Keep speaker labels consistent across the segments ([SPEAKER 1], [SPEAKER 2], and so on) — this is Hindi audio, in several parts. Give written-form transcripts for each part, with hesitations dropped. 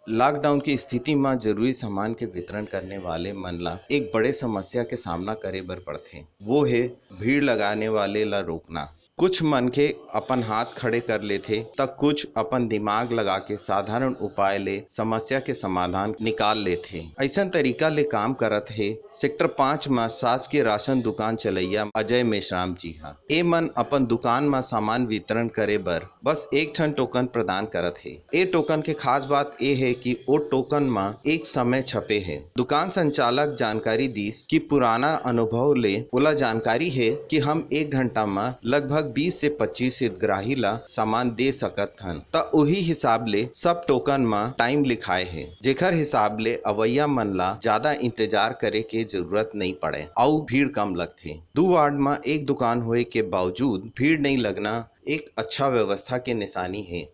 [SPEAKER 1] लॉकडाउन की स्थिति में जरूरी सामान के वितरण करने वाले मन ला एक बड़े समस्या के सामना करे बर पड़थे। वो है भीड़ लगाने वाले ला रोकना। कुछ मन के अपन हाथ खड़े कर लेथे तब कुछ अपन दिमाग लगा के साधारण उपाय ले समस्या के समाधान निकाल लेथे। ऐसन तरीका ले काम करत है सेक्टर 5 में शासकीय राशन दुकान चलैया अजय मेश्राम जी हा। ए मन अपन दुकान में सामान वितरण करे बर बस एक ठन टोकन प्रदान करत है। ए टोकन के खास बात ए है कि ओ टोकन में एक समय छपे है। दुकान संचालक जानकारी दीस कि पुराना अनुभव ले ओला जानकारी है कि हम 1 घंटा में लगभग 20 से 25 हितग्राही ला सामान दे सकत हन। त उही हिसाब ले सब टोकन में टाइम लिखाए है, जेकर हिसाब ले अवैया मन ला ज्यादा इंतजार करे के जरूरत नहीं पड़े और भीड़ कम लगथे। 2 वार्ड में एक दुकान होए के बावजूद भीड़ नहीं लगना एक अच्छा व्यवस्था के निशानी है।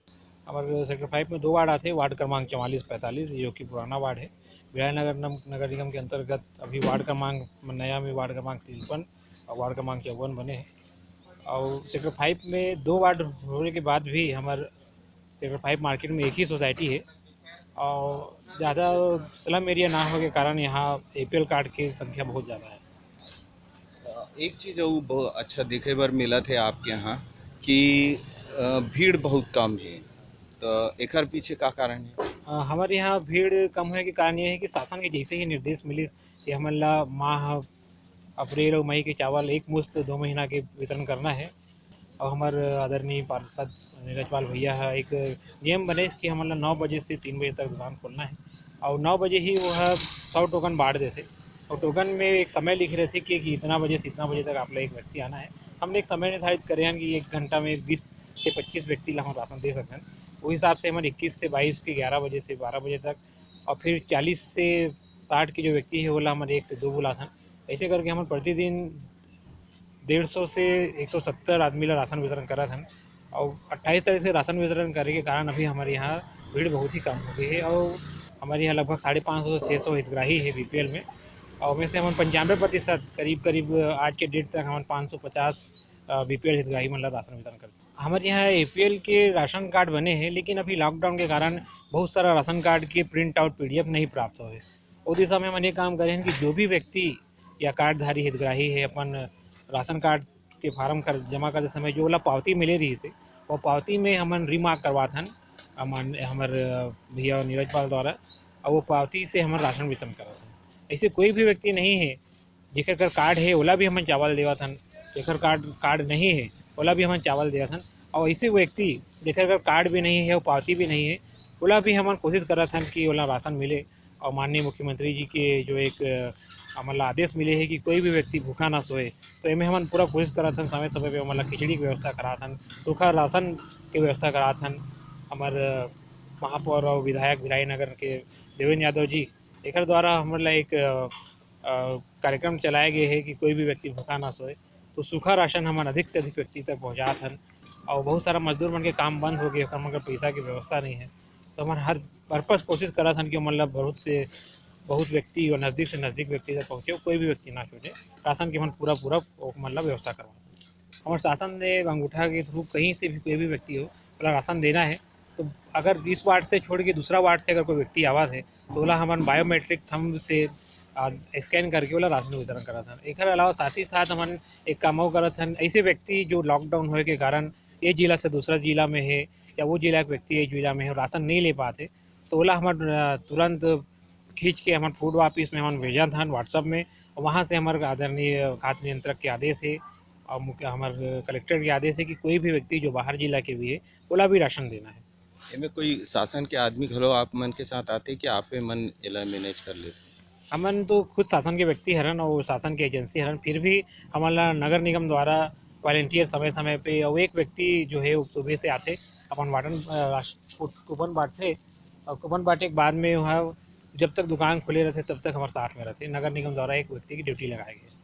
[SPEAKER 2] हमारे सेक्टर 5 में 2 वार्ड आते हैं। वार्ड क्रमांक 44-45 जो कि पुराना वार्ड है। विरायनगर नगर निगम के अंतर्गत अभी वार्ड क्रमांक नया में वार्ड क्रमांक 53 और वार्ड क्रमांक 54 बने हैं। और सेक्टर 5 में 2 वार्ड होने के बाद भी हमारे सेक्टर 5 मार्केट में एक ही सोसाइटी है और ज़्यादा स्लम एरिया ना होने के कारण यहाँ APL कार्ड की संख्या बहुत ज़्यादा है।
[SPEAKER 1] एक चीज बहुत अच्छा देखे बर मिला थे आपके यहाँ कि भीड़ बहुत कम है, तो एकर पीछे का कारण है?
[SPEAKER 2] हमारे यहाँ भीड़ कम होने के कारण ये है कि शासन के जैसे ही निर्देश मिले कि हमारा माह अप्रैल और मई के चावल एक मुश्त 2 महीना के वितरण करना है। और हमारे आदरणीय पार्षद नीरज पाल भैया है एक नियम बने कि हमारा 9 बजे से 3 बजे तक दुकान खोलना है और 9 बजे ही वो है 100 टोकन बांट देते और टोकन में एक समय लिख रहे थे कि इतना बजे से इतना बजे तक आप लोग एक व्यक्ति आना है। हमने एक समय निर्धारित करे हैं कि 1 घंटा में 20 से 25 व्यक्ति ला हम राशन दे सकते हैं। वो हिसाब से हमारे 21 से 22 के 11 बजे से 12 बजे तक और फिर 40 से 60 के जो व्यक्ति है वो ला हमारे 1 से 2 बुला था। ऐसे करके हम प्रतिदिन 150 से 170 आदमी ला राशन वितरण करा था और 28 तारीख से राशन वितरण करने के कारण अभी हमारे यहाँ भीड़ बहुत ही कम हो गई है और हमारे यहाँ लगभग 550 से 600 हितग्राही है BPL में और वैसे हम 95% करीब आज के डेट तक हम 550 BPL हितग्राही मतलब राशन वितरण करते हैं। हमारे यहाँ APL के राशन कार्ड बने हैं लेकिन अभी लॉकडाउन के कारण बहुत सारा राशन कार्ड के प्रिंट आउट PDF नहीं प्राप्त हुए। उस दिशा में हम ये काम करें कि जो भी व्यक्ति या कार्डधारी हितग्राही है अपन राशन कार्ड के फार्म जमा करते समय जो वाला पावती मिले रही से वो पावती में हमन रिमार्क करवात हन हमारे भैया नीरज पाल द्वारा और वो पावती से हम राशन वितरण करत हन। ऐसे कोई भी व्यक्ति नहीं है जेकर कर कार्ड है ओला भी हम चावल देवत हन, जेकर कार्ड नहीं है ओला भी हम चावल देवत हन और ऐसे व्यक्ति जेकर कर कार्ड भी नहीं है और पावती भी नहीं है ओला भी हम कोशिश करत हन कि ओला राशन मिले। और माननीय मुख्यमंत्री जी के जो एक हमारा आदेश मिले है कि कोई भी व्यक्ति भूखा ना सोए तो इनमें हम पूरा कोशिश करत हन समय समय पे हमारा खिचड़ी की व्यवस्था करात हन, सूखा राशन की व्यवस्था करात हन। हमारे महापौर और विधायक विरायनगर के देवेंद्र यादव जी एक द्वारा हमारे एक कार्यक्रम चलाए गए है कि कोई भी व्यक्ति भूखा ना सोए तो सूखा राशन हमारे अधिक से अधिक व्यक्ति तक पहुँचात हन। और बहुत सारा मजदूर मन के काम बंद हो गए मगर पैसा की व्यवस्था नहीं है तो हमारे हर पर्पस कोशिश करा था कि मतलब बहुत व्यक्ति और नज़दीक से नज़दीक व्यक्ति तक पहुँचे कोई भी व्यक्ति ना छूटे राशन की हम पूरा मतलब व्यवस्था करवा। हमारे शासन ने अंगूठा के थ्रू कहीं से भी कोई भी व्यक्ति हो बोला राशन देना है तो अगर 20 वार्ड से छोड़ के दूसरा वार्ड से अगर कोई व्यक्ति आवाज है तो बोला हमारे बायोमेट्रिक थंब से स्कैन करके बोला राशन वितरण करा था। एक अलावा साथ ही साथ हम एक काम करा था ऐसे व्यक्ति जो लॉकडाउन होने के कारण एक जिला से दूसरा जिला में है या वो जिला के व्यक्ति एक जिला में है राशन नहीं ले पाते तो बोला हमारे तुरंत खींच के हमारे फूड ऑफिस में हम भेजा था व्हाट्सअप में और वहाँ से हमारे आदरणीय खाद्य नियंत्रक के आदेश है और हमारे कलेक्टर के आदेश है कि कोई भी व्यक्ति जो बाहर जिला के भी है बोला भी राशन देना है।
[SPEAKER 1] इनमें कोई शासन के आदमी घलो आप मन के साथ आते कि आप मन एला मैनेज कर लेते?
[SPEAKER 2] हमन तो खुद शासन के व्यक्ति हरन और शासन की एजेंसी हरन फिर भी हमारा नगर निगम द्वारा वॉलंटियर समय समय पे और एक व्यक्ति जो है सुबह से आते अपन वाटन कूपन बांटते और कूपन बांटे के बाद में वहाँ जब तक दुकान खुले रहते तब तक हमारे साथ में रहते। नगर निगम द्वारा एक व्यक्ति की ड्यूटी लगाई गई।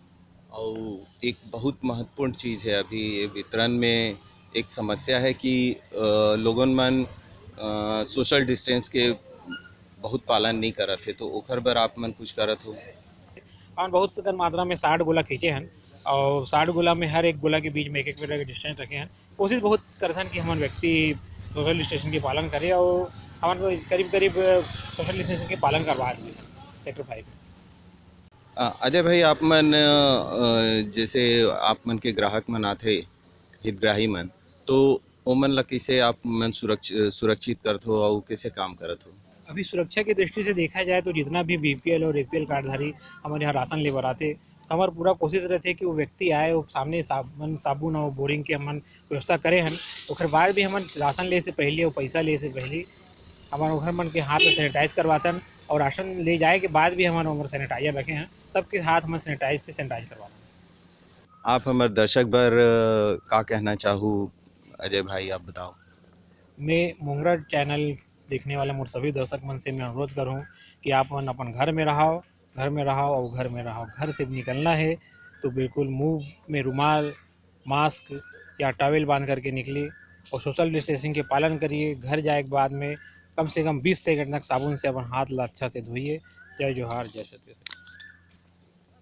[SPEAKER 1] और एक बहुत महत्वपूर्ण चीज़ है अभी ये वितरण में एक समस्या है कि लोगन मन सोशल डिस्टेंस के बहुत पालन नहीं करत है तो ओखर बर आप मन कुछ करत हो?
[SPEAKER 2] और बहुत सकन मात्रा में 60 गोला खींचे हैं और 60 गोला में हर एक गोला के बीच में 1-1 मीटर के डिस्टेंस रखे हैं। कोशिश बहुत करते हैं कि हमारे व्यक्ति सोशल डिस्टेंस की पालन करें और हमारे को करीब करीब सोशल डिस्टेंसिंग के पालन करवा दिए सेक्टर 5 में।
[SPEAKER 1] अजय भाई आप मन जैसे आप मन के ग्राहक मन आथे हितग्राही मन तो ओमन ला कैसे आप मन सुरक्षित करत हो और कैसे काम करत हो?
[SPEAKER 2] अभी सुरक्षा की दृष्टि से देखा जाए तो जितना भी बीपीएल और एपीएल कार्डधारी हमारे यहाँ राशन लेबर आते, हमारा पूरा कोशिश रहते कि वो व्यक्ति आए, वो सामने साबुन और बोरिंग के हमन व्यवस्था करे हन। ओकर बाद भी हमन राशन ले से पहले और पैसा ले से पहले हमारे घर मन के हाथ में सैनिटाइज करवातन, और राशन ले जाए के बाद भी हमारे उम्र सैनिटाइजर रखे हैं, तब के हाथ हम सैनिटाइज करवाते हैं।
[SPEAKER 1] आप हमारे दर्शक बर का कहना चाहूँ अजय भाई, आप बताओ।
[SPEAKER 2] मैं मोंगरा चैनल देखने वाले मोर सभी दर्शक मन से मैं अनुरोध करूँ कि आप मन अपन घर में रहो, घर में रहो और घर में रहो। घर से निकलना है तो बिल्कुल मुंह में रुमाल, मास्क या टॉवेल बांध करके निकलिए और सोशल डिस्टेंसिंग के पालन करिए। घर जाए के बाद में कम से कम 20 सेकंड तक साबुन से अपन हाथ ला अच्छा से धोइए। जय जोहार, जय छत्तीसगढ़।